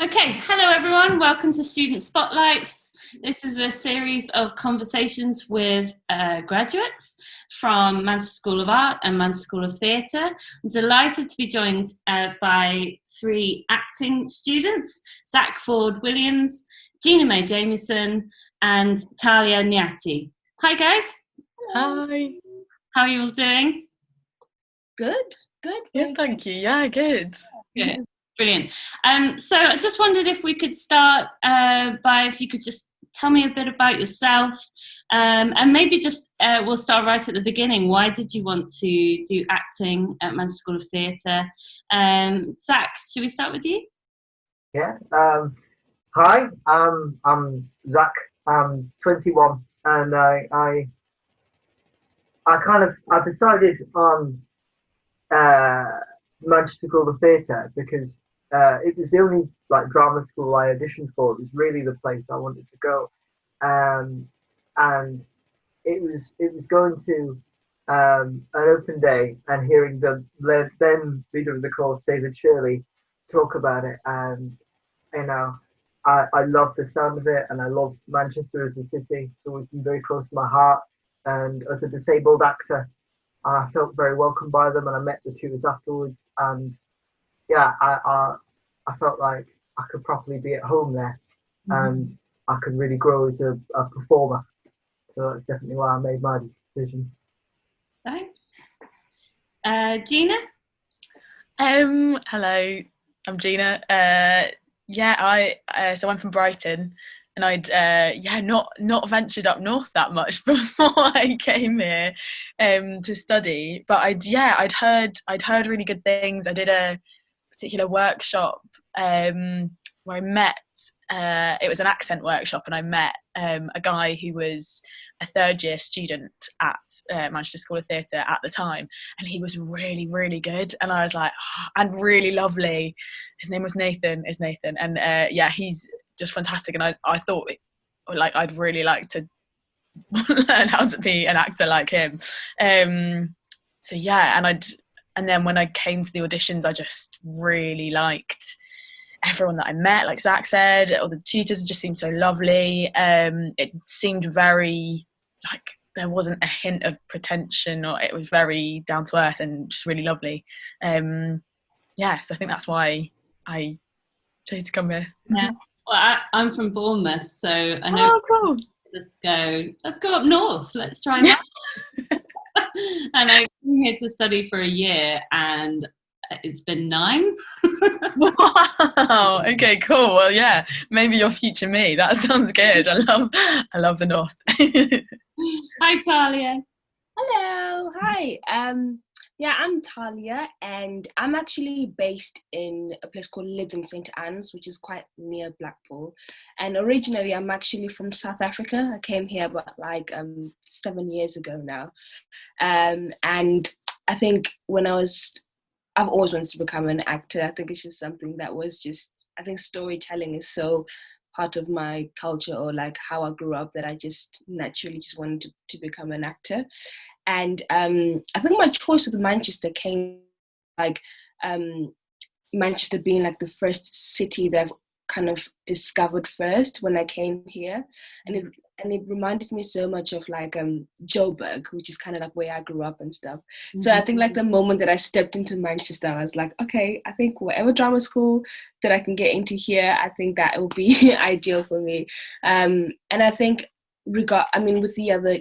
Okay, hello everyone. Welcome to Student Spotlights. This is a series of conversations with graduates from Manchester School of Art and Manchester School of Theatre. I'm delighted to be joined by three acting students, Zak Ford-Williams, Gina Jamieson, and Talia, Nyathi. Hi guys. Hi. How are you all doing? Good. Yeah, thank you. Yeah, good. Good. Brilliant. So I just wondered if we could start by if you could just tell me a bit about yourself, and maybe just we'll start right at the beginning. Why did you want to do acting at Manchester School of Theatre? Zak, should we start with you? Yeah. Hi. I'm Zak. I'm 21, and I decided on Manchester School of Theatre because it was the only drama school I auditioned for. It was really the place I wanted to go, and it was going to an open day and hearing the then leader of the course, David Shirley, talk about it, and I love the sound of it, and I love Manchester as a city. It's always been very close to my heart, and as a disabled actor, I felt very welcomed by them, and I met the tutors afterwards, and yeah, I felt like I could properly be at home there, and I could really grow as a performer. So that's definitely why I made my decision. Thanks. Gina? Hello, I'm Gina. So I'm from Brighton, and I'd not ventured up north that much before I came here to study. But I'd heard really good things. I did a particular workshop where I met. It was an accent workshop, and I met a guy who was a third-year student at Manchester School of Theatre at the time, and he was really, really good. And I was like, and really lovely. His name was Nathan. And he's just fantastic. And I thought, I'd really like to learn how to be an actor like him. And then when I came to the auditions, I just really liked everyone that I met. Like Zak said, all the tutors just seemed so lovely. It seemed very there wasn't a hint of pretension, or it was very down to earth and just really lovely. So I think that's why I chose to come here. Yeah. Well, I'm from Bournemouth, so I know. Oh, cool. Let's go up north. Let's try that. And I came here to study for a year, and it's been 9. Wow. Okay, cool. Well, yeah, maybe your future me. That sounds good. I love the north. Hi, Talia. Hello. Hi. I'm Talia, and I'm actually based in a place called Lytham St Anne's, which is quite near Blackpool. And originally, I'm actually from South Africa. I came here about 7 years ago now. And I think I've always wanted to become an actor. I think it's just something that I think storytelling is so part of my culture, or how I grew up, that I just naturally just wanted to become an actor. And I think my choice with Manchester came Manchester being the first city that I've kind of discovered first when I came here, and it reminded me so much of Joburg, which is kind of where I grew up and stuff. Mm-hmm. So I think the moment that I stepped into Manchester, I was like, okay, I think whatever drama school that I can get into here, I think that will be ideal for me. And I think with the other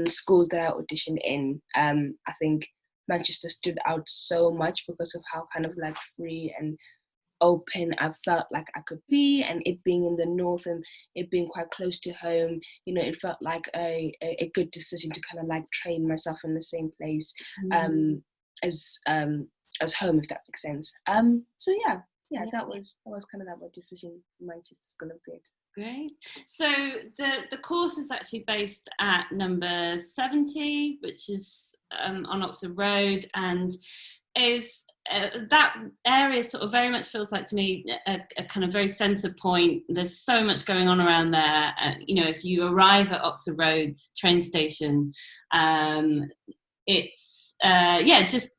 schools that I auditioned in, I think Manchester stood out so much because of how kind of free and open I felt like I could be, and it being in the north and it being quite close to home, it felt like a good decision to kind of train myself in the same place as home, if that makes sense. That was kind of that decision. Manchester School of Theatre. Great. So the course is actually based at number 70, which is on Oxford Road, and is that area sort of very much feels like to me a kind of very centre point. There's so much going on around there. If you arrive at Oxford Road train station, it's just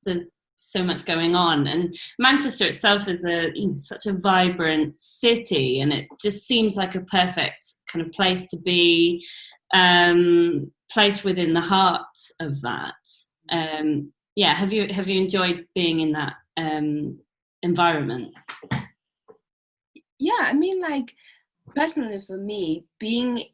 there's so much going on, and Manchester itself is such a vibrant city, and it just seems like a perfect kind of place to be, placed within the heart of that. Have you enjoyed being in that environment? Yeah, I mean, like, personally for me, being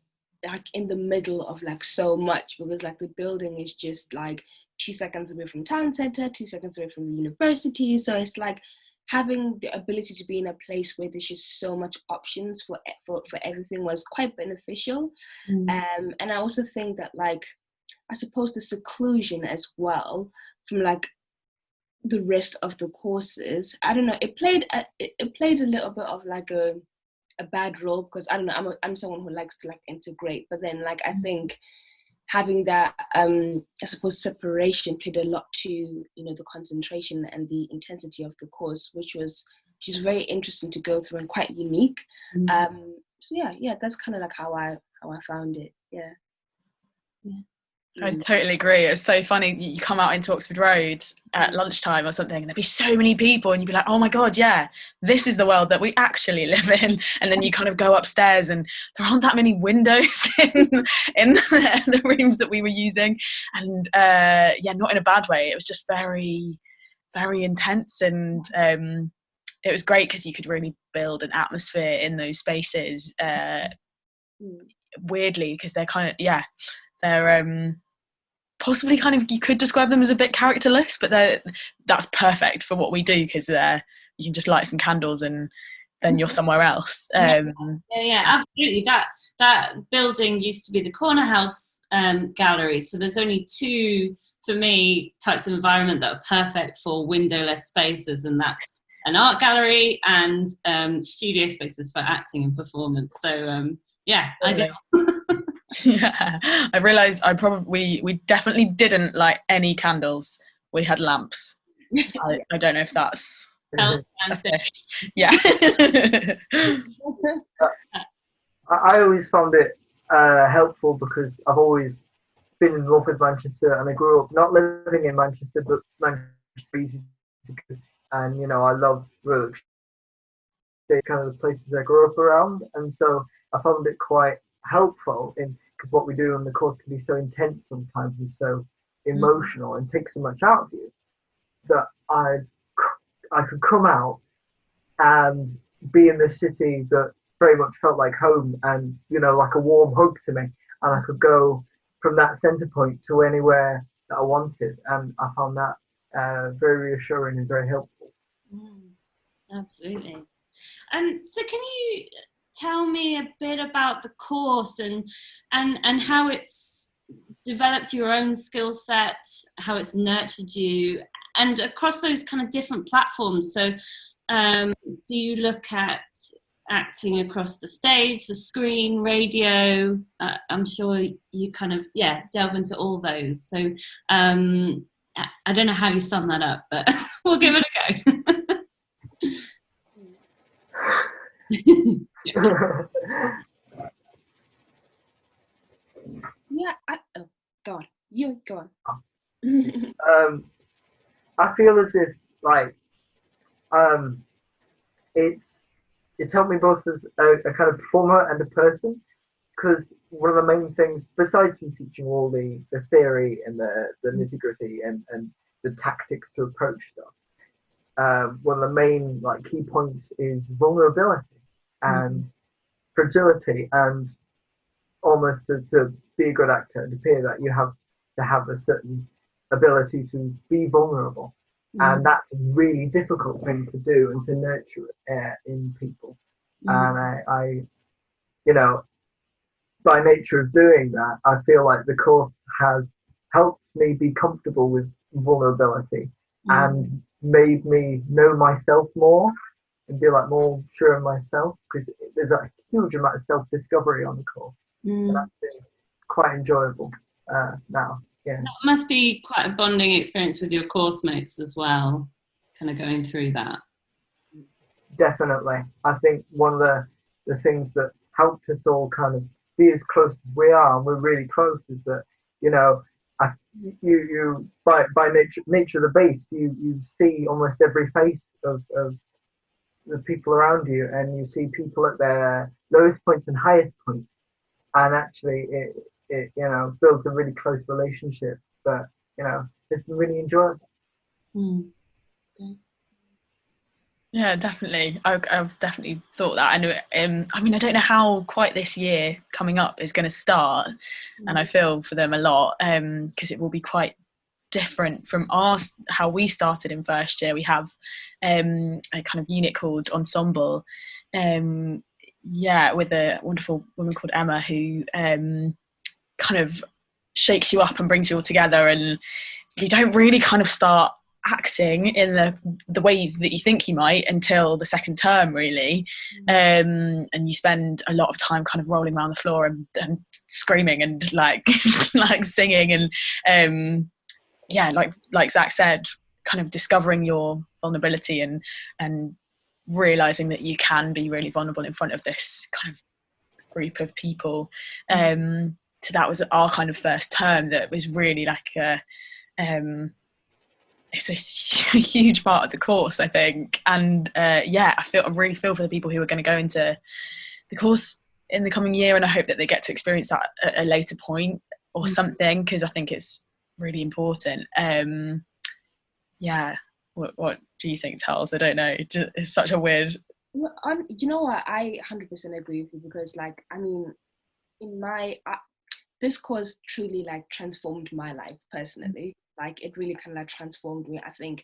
like in the middle of like so much, because like the building is just like 2 seconds away from town center, 2 seconds away from the university, so it's like having the ability to be in a place where there's just so much options for everything was quite beneficial. And I also think that, like, I suppose the seclusion as well from like the rest of the courses, I don't know, it played a little bit of like a bad role, because I don't know, I'm someone who likes to like integrate, but then like I think having that I suppose separation played a lot to the concentration and the intensity of the course, which is very interesting to go through and quite unique. So yeah, that's kind of like how I found it. Yeah. I totally agree. It was so funny. You come out into Oxford Road at lunchtime or something, and there'd be so many people, and you'd be like, oh my God, yeah, this is the world that we actually live in. And then you kind of go upstairs, and there aren't that many windows in the rooms that we were using. And not in a bad way. It was just very, very intense. And it was great because you could really build an atmosphere in those spaces, weirdly, because they're kind of, they're possibly kind of, you could describe them as a bit characterless, but that's perfect for what we do, because you can just light some candles and then you're somewhere else. Absolutely. That building used to be the Corner House gallery, so there's only two, for me, types of environment that are perfect for windowless spaces, and that's an art gallery and studio spaces for acting and performance. So ideal. Yeah, I realised we definitely didn't light any candles. We had lamps. I don't know if that's yeah. I always found it helpful because I've always been in love with Manchester, and I grew up not living in Manchester, but Manchester easy to go, and I love really kind of the places I grew up around, and so I found it quite helpful because what we do on the course can be so intense sometimes and so emotional and take so much out of you that I could come out and be in this city that very much felt like home, and like a warm hug to me, and I could go from that center point to anywhere that I wanted, and I found that very reassuring and very helpful. Absolutely. So can you tell me a bit about the course and how it's developed your own skill set, how it's nurtured you, and across those kind of different platforms? So do you look at acting across the stage, the screen, radio? I'm sure you kind of delve into all those. So I don't know how you sum that up, but we'll give it a go. Go on. You go on. I feel as if it's helped me both as a kind of performer and a person, because one of the main things, besides from teaching all the theory and the nitty-gritty and the tactics to approach stuff, one of the main key points is vulnerability and fragility, and almost to be a good actor and appear that you have to have a certain ability to be vulnerable. And that's a really difficult thing to do and to nurture in people. And I by nature of doing that, I feel like the course has helped me be comfortable with vulnerability and made me know myself more and be more sure of myself, because there's a huge amount of self-discovery on the course. And that's been quite enjoyable now. Yeah. That must be quite a bonding experience with your course mates as well, kind of going through that. Definitely. I think one of the things that helped us all kind of be as close as we are, and we're really close, is that, you by nature of the beast, you see almost every face of the people around you, and you see people at their lowest points and highest points, and actually it builds a really close relationship that it's really enjoyable. Mm. Yeah, definitely. I've definitely thought that. And I mean, I don't know how quite this year coming up is going to start, and I feel for them a lot, because it will be quite different from how we started in first year. We have a kind of unit called Ensemble, with a wonderful woman called Emma, who kind of shakes you up and brings you all together, and you don't really kind of start acting in the way that you think you might until the second term, really. And you spend a lot of time kind of rolling around the floor and screaming and like like singing, and like Zak said, kind of discovering your vulnerability and realizing that you can be really vulnerable in front of this kind of group of people. So that was our kind of first term. That was really like it's a huge part of the course, I think. And I really feel for the people who are going to go into the course in the coming year, and I hope that they get to experience that at a later point or something, because I think it's really important. What do you think, Tals? I don't know. It's such a weird... You know what? I 100% agree with you, because like, I mean, this course truly like transformed my life personally. Like it really kind of like transformed me. I think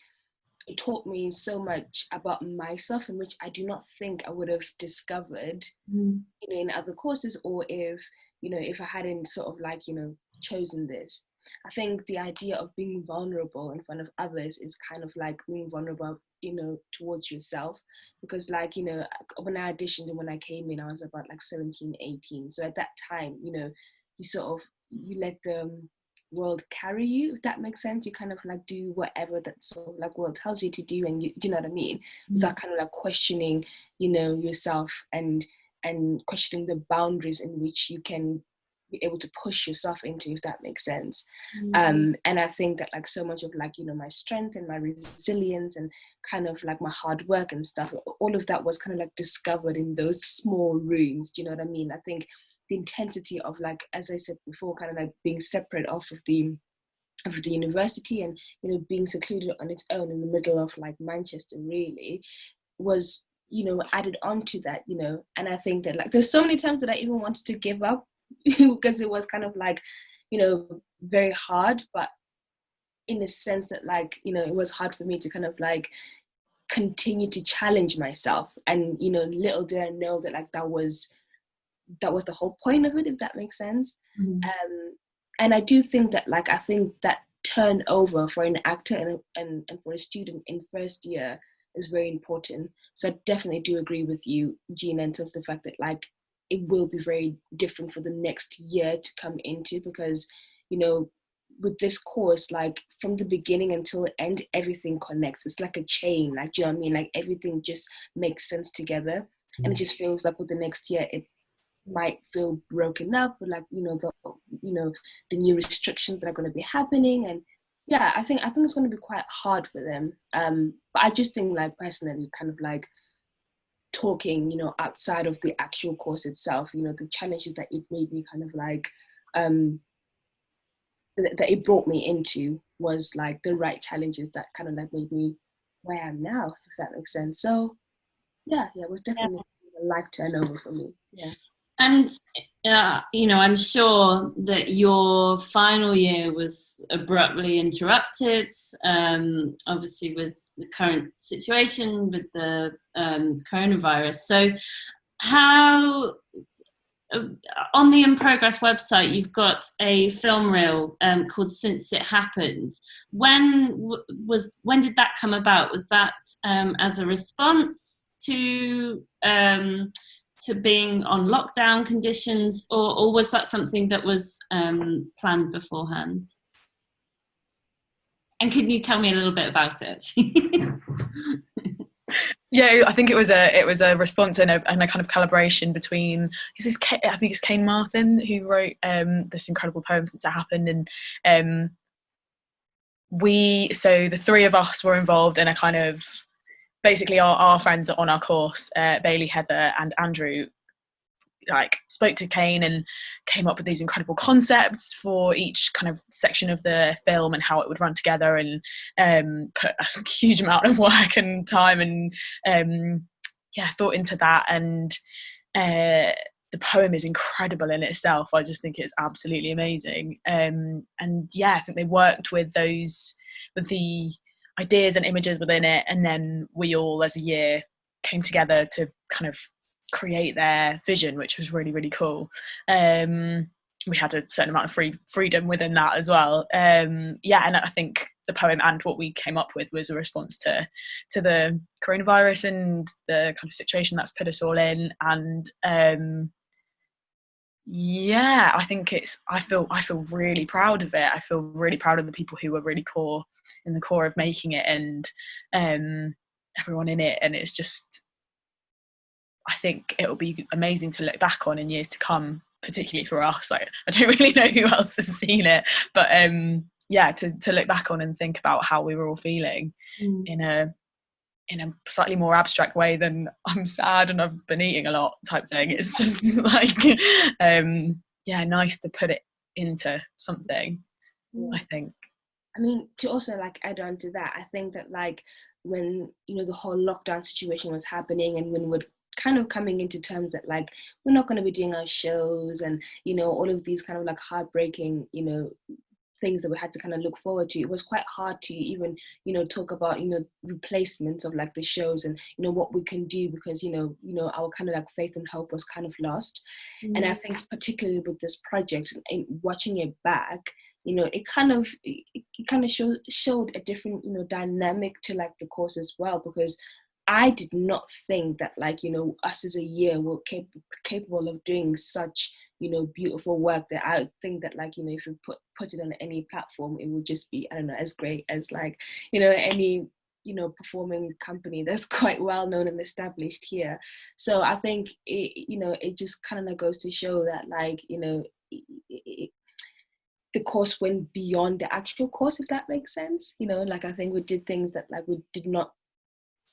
it taught me so much about myself, in which I do not think I would have discovered in other courses, or if I hadn't sort of like chosen this. I think the idea of being vulnerable in front of others is kind of like being vulnerable towards yourself, because like when I auditioned and when I came in, I was about like 17, 18. So at that time, you let the world carry you, if that makes sense. You kind of like do whatever that sort of like world tells you to do, and you know what I mean, without kind of like questioning yourself and questioning the boundaries in which you can be able to push yourself into, if that makes sense. And I think that like so much of like my strength and my resilience and kind of like my hard work and stuff, all of that was kind of like discovered in those small rooms. Do you know what I mean? I think the intensity of, like, as I said before, kind of like being separate off of the university and being secluded on its own in the middle of like Manchester really was added on to that. And I think that like there's so many times that I even wanted to give up because it was kind of like very hard, but in a sense that like it was hard for me to kind of like continue to challenge myself, and little did I know that like that was the whole point of it, if that makes sense. And I do think that like I think that turnover for an actor and for a student in first year is very important. So I definitely do agree with you, Gina, in terms of the fact that like it will be very different for the next year to come into, because with this course, like from the beginning until the end, everything connects. It's like a chain, like, do you know what I mean? Like everything just makes sense together. And it just feels like with the next year it might feel broken up with like the new restrictions that are going to be happening. And yeah, I think it's going to be quite hard for them, but I just think like personally kind of like talking outside of the actual course itself, the challenges that it made me kind of like that it brought me into was like the right challenges that kind of like made me where I am now, if that makes sense. So yeah, it was definitely a life turnover for me. Yeah. And, I'm sure that your final year was abruptly interrupted, obviously with the current situation with the coronavirus. So how, on the In Progress website, you've got a film reel called Since It Happened. When did that come about? Was that as a response to being on lockdown conditions, or was that something that was planned beforehand? And can you tell me a little bit about it? Yeah, I think it was a response and a kind of collaboration between, I think it's Kane Martin who wrote this incredible poem Since It Happened, and so the three of us were involved in a kind of, basically our friends on our course, Bailey, Heather and Andrew, like spoke to Kane and came up with these incredible concepts for each kind of section of the film and how it would run together, and put a huge amount of work and time and thought into that. And the poem is incredible in itself. I just think it's absolutely amazing. And yeah, I think they worked with the ideas and images within it, and then we all as a year came together to kind of create their vision, which was really, really cool. We had a certain amount of freedom within that as well. And I think the poem and what we came up with was a response to the coronavirus and the kind of situation that's put us all in. And I think I feel really proud of it. I feel really proud of the people who were really in the core of making it, and everyone in it. And it's just, I think it'll be amazing to look back on in years to come, particularly for us. Like, I don't really know who else has seen it, but to look back on and think about how we were all feeling in a slightly more abstract way than I'm sad and I've been eating a lot type thing. It's just like nice to put it into something. I think. I mean, to also like add on to that, I think that like when the whole lockdown situation was happening, and when we're kind of coming into terms that like we're not going to be doing our shows, and all of these kind of like heartbreaking things that we had to kind of look forward to, it was quite hard to even talk about replacements of like the shows and what we can do, because our kind of like faith and hope was kind of lost. And I think particularly with this project and watching it back, it kind of showed a different dynamic to like the course as well, because I did not think that like us as a year were capable of doing such beautiful work, that I think that like if you put it on any platform, it would just be, I don't know, as great as like any performing company that's quite well known and established here. So I think it just kind of goes to show that like the course went beyond the actual course, if that makes sense. Like I think we did things that like we did not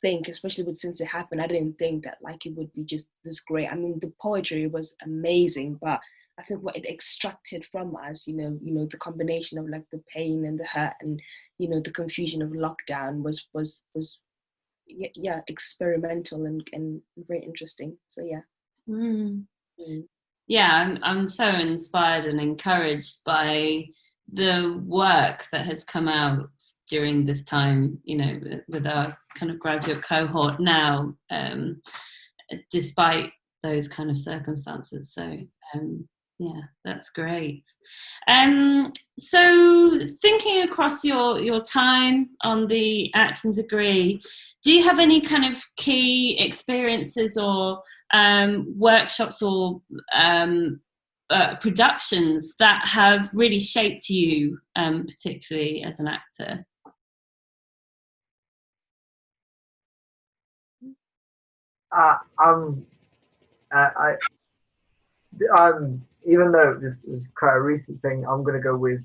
think, especially with Since It Happened, I didn't think that like it would be just this great. I mean, the poetry was amazing, but I think what it extracted from us, the combination of like the pain and the hurt and the confusion of lockdown was experimental and very interesting. So I'm so inspired and encouraged by the work that has come out during this time, with our kind of graduate cohort now, despite those kind of circumstances. So that's great. So thinking across your time on the acting degree, do you have any kind of key experiences or workshops or productions that have really shaped you, particularly as an actor? Even though this is quite a recent thing, I'm going to go with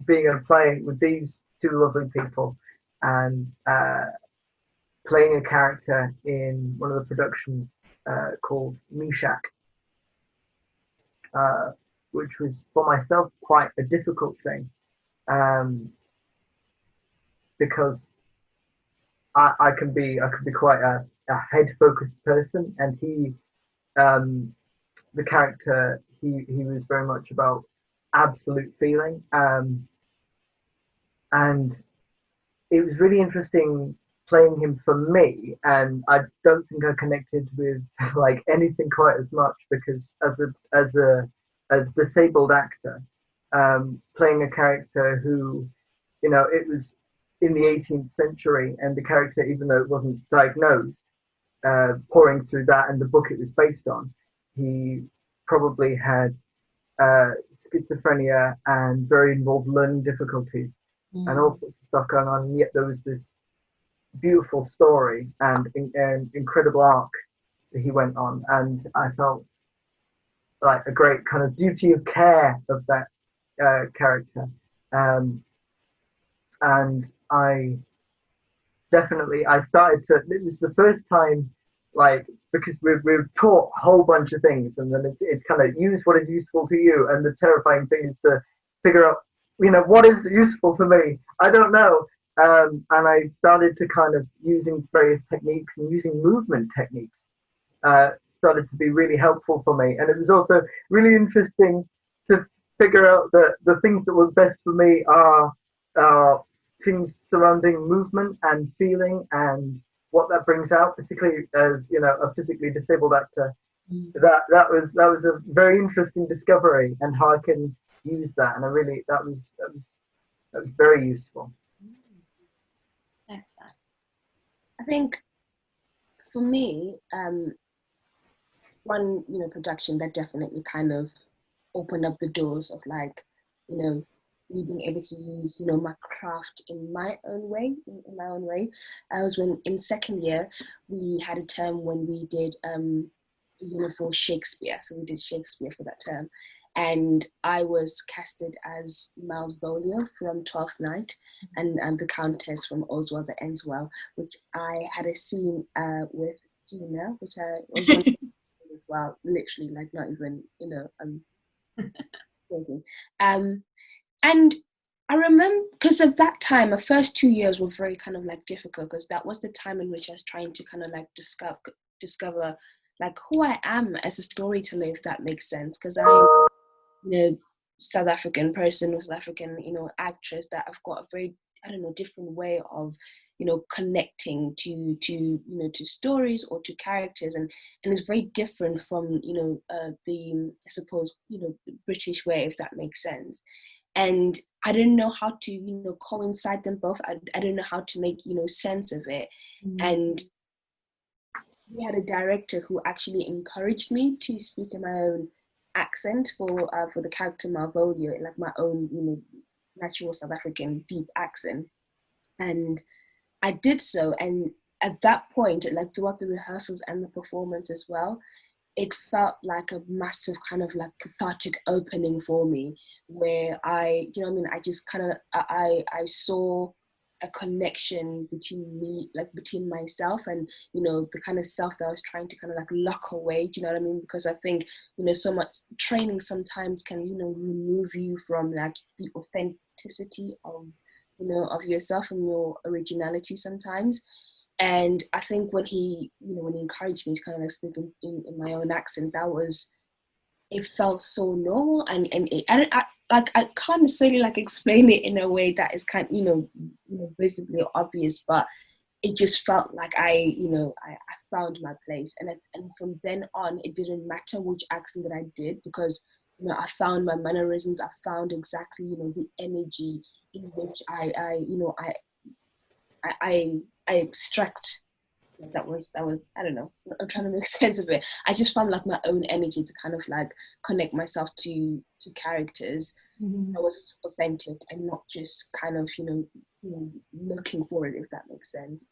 being in a play with these two lovely people and playing a character in one of the productions called Meshach, which was for myself quite a difficult thing, because I can be quite a head focused person, and he the character, he was very much about absolute feeling, and it was really interesting playing him for me. And I don't think I connected with like anything quite as much, because as a disabled actor, playing a character who, it was in the 18th century, and the character, even though it wasn't diagnosed, pouring through that and the book it was based on, he probably had schizophrenia and very involved learning difficulties and all sorts of stuff going on, and yet there was this beautiful story and incredible arc that he went on, and I felt like a great kind of duty of care of that character, and I started to. It was the first time, like, because we've taught a whole bunch of things, and then it's kind of use what is useful to you, and the terrifying thing is to figure out, what is useful to me. I don't know, and I started to kind of using various techniques and using movement techniques. Started to be really helpful for me, and it was also really interesting to figure out that the things that were best for me are things surrounding movement and feeling and what that brings out, particularly as a physically disabled actor. That was a very interesting discovery, and how I can use that, and that was very useful. Excellent. I think for me, one production that definitely kind of opened up the doors of me being able to use my craft in my own way. I was when in second year we had a term when we did for Shakespeare, so we did Shakespeare for that term, and I was casted as Malvolio from Twelfth Night, and the Countess from Oswald the Enswell, which I had a scene with Gina, which I was as well, literally, like, not even thinking. And I remember, because at that time, my first 2 years were very kind of like difficult, because that was the time in which I was trying to kind of like discover like who I am as a storyteller, if that makes sense, because I'm South African person, South African actress, that I've got a very different way of connecting to stories or to characters, and it's very different from the I suppose British way, if that makes sense. And I didn't know how to coincide them both. I didn't know how to make sense of it. And we had a director who actually encouraged me to speak in my own accent for the character Malvolio, like my own natural South African deep accent. And I did so, and at that point, like throughout the rehearsals and the performance as well, it felt like a massive kind of like cathartic opening for me, where I just kind of, I saw a connection between me, like between myself and, the kind of self that I was trying to kind of like lock away, do you know what I mean? Because I think, so much training sometimes can, remove you from like the authenticity of yourself and your originality sometimes. And I think when he encouraged me to kind of like speak in my own accent, it felt so normal, and I can't necessarily like explain it in a way that is kind of, visibly obvious, but it just felt like I found my place, and from then on, it didn't matter which accent that I did, because I found my mannerisms, I found exactly the energy in which I extract. That was I don't know, I'm trying to make sense of it. I just found like my own energy to kind of like connect myself to characters that was authentic and not just kind of looking for it, if that makes sense.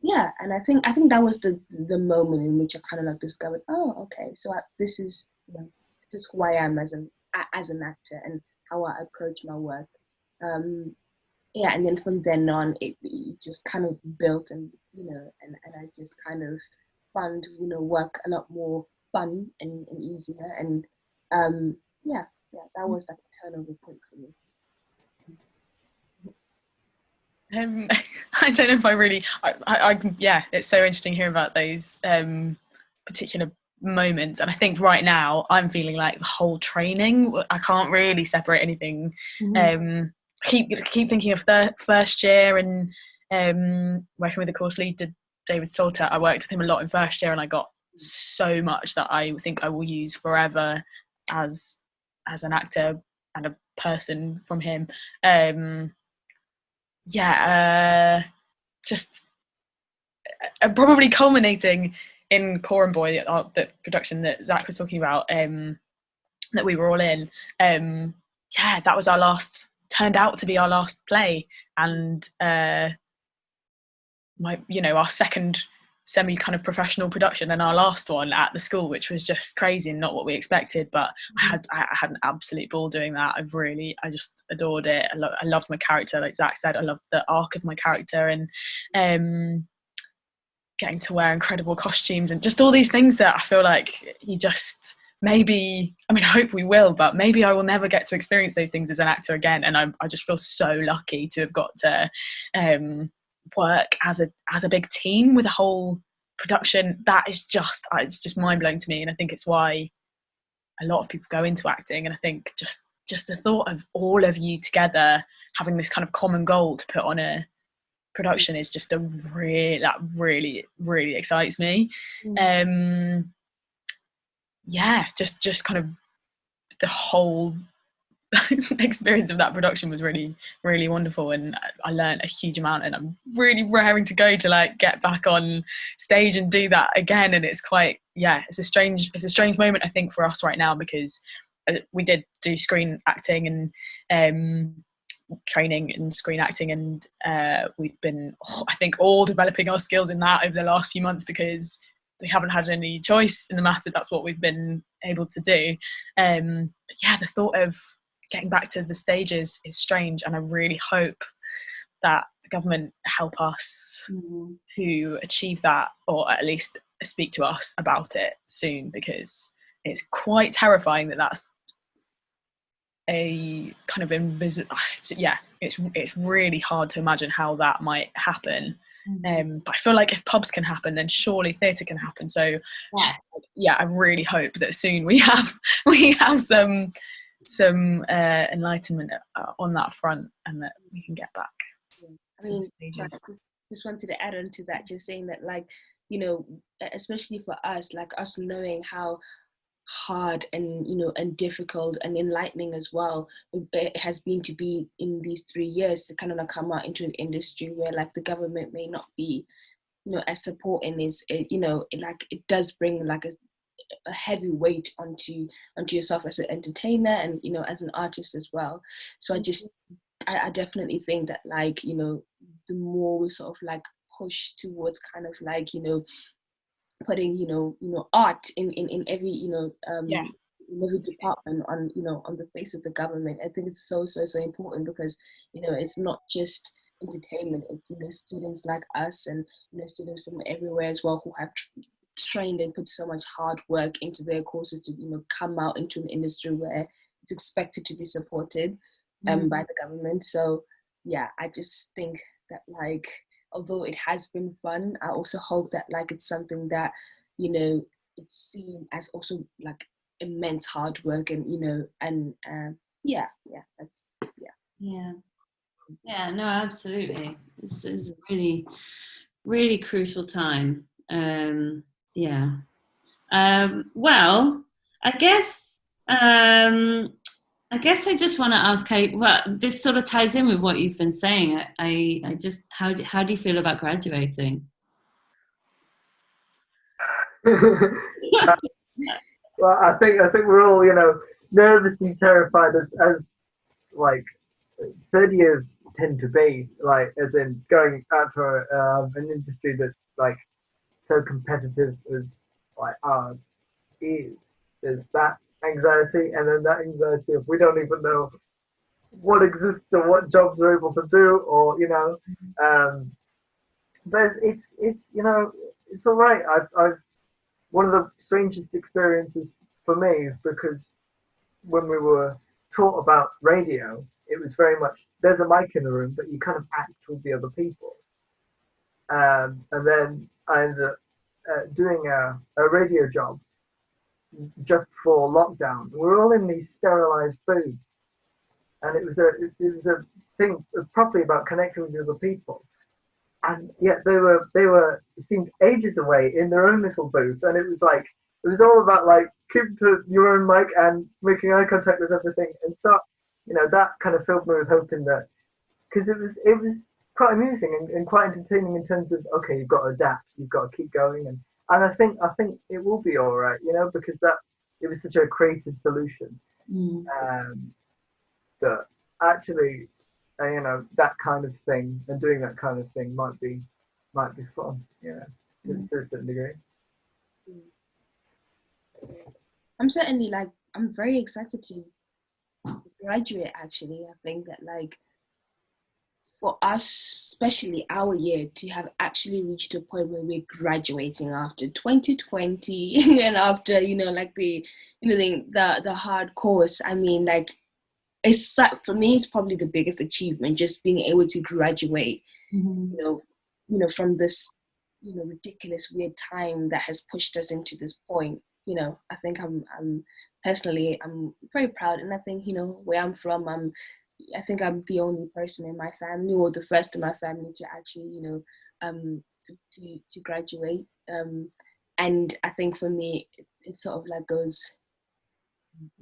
Yeah, and I think that was the moment in which I kind of like discovered, oh, okay, so this is who I am as an actor, and how I approach my work. Yeah, and then from then on, it just kind of built, and and I just kind of found work a lot more fun and easier, and yeah, that was like a turnover point for me. I don't know if I really, yeah, it's so interesting hearing about those particular moments, and I think right now I'm feeling like the whole training, I can't really separate anything. Keep thinking of the first year, and working with the course lead, David Salter. I worked with him a lot in first year, and I got so much that I think I will use forever as an actor and a person from him. Just probably culminating in Core and Boy, the production that Zak was talking about, that we were all in. That was turned out to be our last play, and our second semi kind of professional production and our last one at the school, which was just crazy and not what we expected, but I had an absolute ball doing that. I just adored it. I loved my character, like Zach said. I loved the arc of my character, and getting to wear incredible costumes and just all these things that I feel like you just maybe, I mean, I hope we will, but maybe I will never get to experience those things as an actor again. And I just feel so lucky to have got to work as a big team with a whole production. That is just, it's just mind-blowing to me. And I think it's why a lot of people go into acting. And I think just the thought of all of you together having this kind of common goal to put on a production is just that really, really excites me. Just kind of the whole experience of that production was really, really wonderful, and I learned a huge amount, and I'm really raring to go to like get back on stage and do that again. And it's quite, it's a strange moment, I think, for us right now, because we did do screen acting and training in screen acting, and we've been, I think, all developing our skills in that over the last few months, because we haven't had any choice in the matter. That's what we've been able to do. But yeah, the thought of getting back to the stages is strange, and I really hope that the government help us to achieve that, or at least speak to us about it soon, because it's quite terrifying that that's a kind of invisible. It's really hard to imagine how that might happen. But I feel like if pubs can happen, then surely theatre can happen. So I really hope that soon we have some enlightenment on that front, and that we can get back. I mean, just wanted to add on to that, just saying that, like, you know, especially for us, like us knowing how hard and, you know, and difficult and enlightening as well it has been to be in these 3 years to kind of come out into an industry where, like, the government may not be, you know, as supporting, is, you know, like, it does bring like a heavy weight onto yourself as an entertainer and, you know, as an artist as well. So I definitely think that, like, you know, the more we sort of like push towards kind of like, you know, putting, you know, art in every, you know, in every department on, you know, on the face of the government. I think it's so important, because, you know, it's not just entertainment, it's, you know, students like us and, you know, students from everywhere as well who have trained and put so much hard work into their courses to, you know, come out into an industry where it's expected to be supported by the government. So yeah, I just think that, like, although it has been fun, I also hope that, like, it's something that, you know, it's seen as also like immense hard work, and, you know, and no, absolutely. This is a really, really crucial time. Well, I guess I just want to ask how, well, this sort of ties in with what you've been saying. I just, how do you feel about graduating? Well, I think we're all, you know, nervously terrified as like third years tend to be, like, as in going out for an industry that's like so competitive as like ours is. There's that anxiety, and then that anxiety of we don't even know what exists or what jobs we're able to do, or, you know, but it's you know, it's all right. I've one of the strangest experiences for me is because when we were taught about radio, it was very much there's a mic in the room, but you kind of act with the other people. And then I ended up doing a radio job just before lockdown. We were all in these sterilized booths, and it was a thing properly about connecting with other people. And yet they were it seemed ages away in their own little booth, and it was all about like keep to your own mic and making eye contact with everything. And so, you know, that kind of filled me with hope in that, because it was quite amusing and quite entertaining in terms of, okay, you've got to adapt, you've got to keep going, and I think it will be all right, you know, because it was such a creative solution. That actually, you know, that kind of thing and doing that kind of thing might be might be fun. Yeah, to a certain degree. I'm certainly like, I'm very excited to graduate actually. I think that like for us, especially our year, to have actually reached a point where we're graduating after 2020 and after, like the hard course. I mean, like, for me, it's probably the biggest achievement, just being able to graduate, from this, ridiculous, weird time that has pushed us into this point. I think I'm personally, I'm very proud, and I think, where I'm from, I think I'm the only person in my family, or the first in my family, to actually, to graduate. And I think for me, it sort of like goes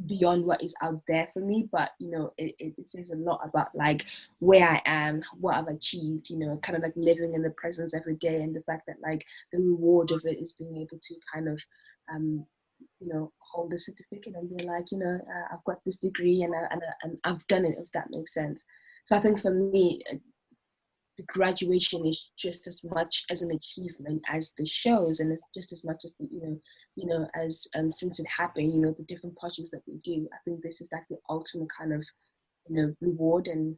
beyond what is out there for me, but it says a lot about like where I am, what I've achieved, kind of like living in the presence every day, and the fact that like the reward of it is being able to kind of hold a certificate and be like, I've got this degree and I've done it, if that makes sense. So I think for me, the graduation is just as much as an achievement as the shows, and it's just as much as the, as since it happened, the different projects that we do. I think this is like the ultimate kind of, reward and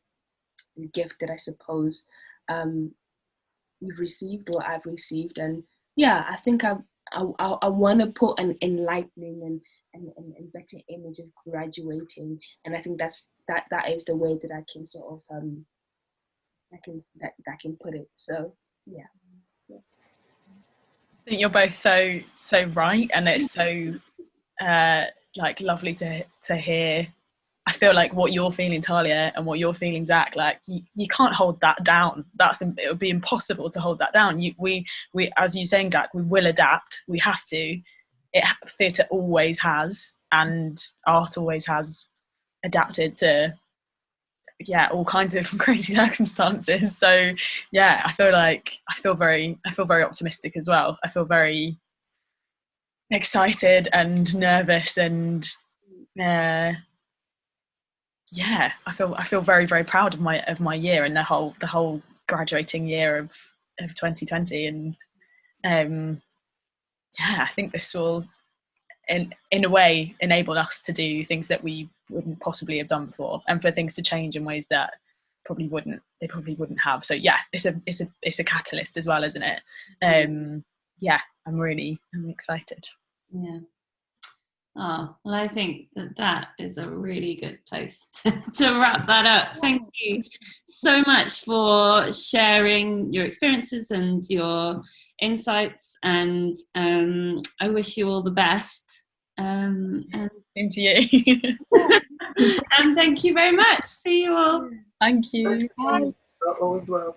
gift that I suppose we've received, or I've received. And yeah, I think I want to put an enlightening and better image of graduating, and I think that is the way that I can sort of I can put it. So yeah. I think you're both so right, and it's so like lovely to hear. I feel like what you're feeling, Talia, and what you're feeling, Zak, like you can't hold that down. It would be impossible to hold that down. We as you saying, Zak, we will adapt. We have to. Theatre always has, and art always has adapted to all kinds of crazy circumstances. So yeah, I feel very optimistic as well. I feel very excited and nervous, and I feel very, very proud of my year and the whole graduating year of 2020. And I think this will in a way enable us to do things that we wouldn't possibly have done before, and for things to change in ways that probably wouldn't have. So yeah, it's a catalyst as well, isn't it? I'm excited. Yeah. Oh, well, I think that is a really good place to wrap that up. Thank you so much for sharing your experiences and your insights, and I wish you all the best. And same to you. And thank you very much. See you all. Thank you. Bye. All as well.